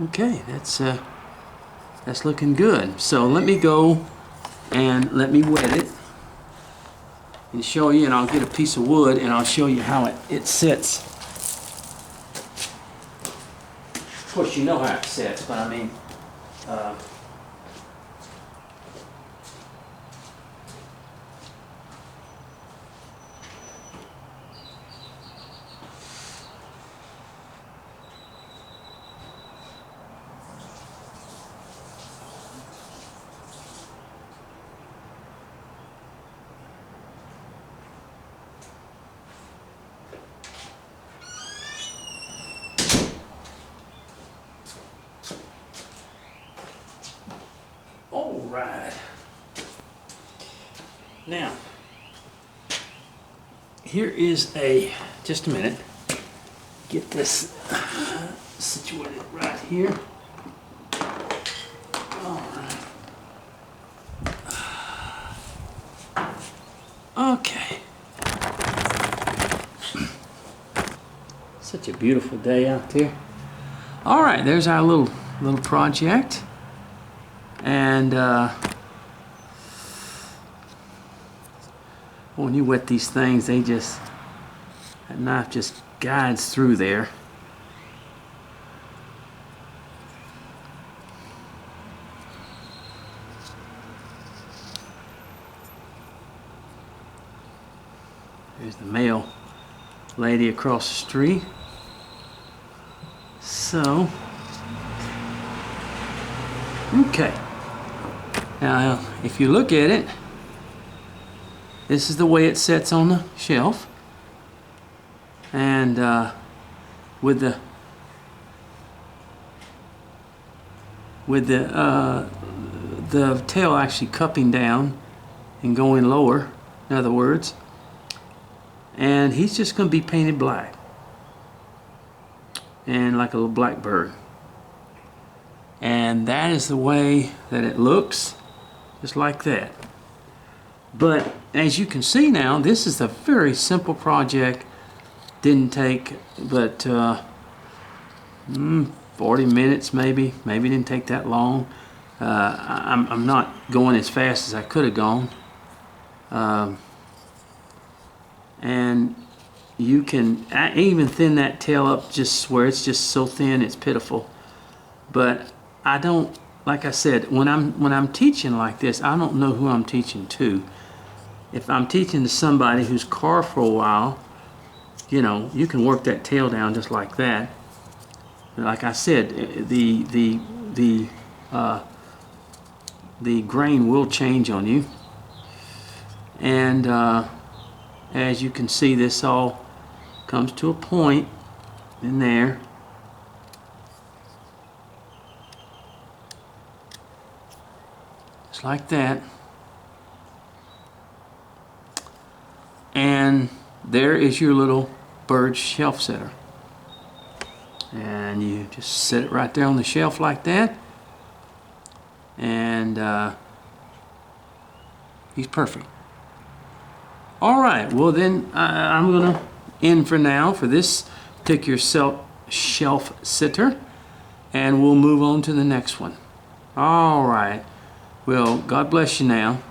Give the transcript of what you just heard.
Okay, that's looking good. So let me go and let me wet it and show you, and I'll get a piece of wood and I'll show you how it sits. Of course, you know how it sits, but I mean, all right. Now, here is just a minute, get this situated right here. All right. Okay. Such a beautiful day out there. All right, there's our little project. And when you wet these things, that knife just guides through there. There's the mail lady across the street. So, okay. Now, if you look at it, this is the way it sits on the shelf. And with the tail actually cupping down and going lower, in other words. And he's just going to be painted black. And like a little black bird. And that is the way that it looks, just like that. But as you can see now, this is a very simple project. Didn't take but 40 minutes maybe didn't take that long. I'm not going as fast as I could have gone. And you can even thin that tail up just where it's just so thin it's pitiful. But I don't, like I said, when I'm teaching like this, I don't know who I'm teaching to. If I'm teaching to somebody who's carved for a while, you know, you can work that tail down just like that. Like I said, the grain will change on you. And as you can see, this all comes to a point in there. Just like that. And there is your little bird shelf setter. And you just set it right there on the shelf like that. And he's perfect. All right, well then I'm gonna end for now for this particular shelf sitter, and we'll move on to the next one. All right, well, God bless you now.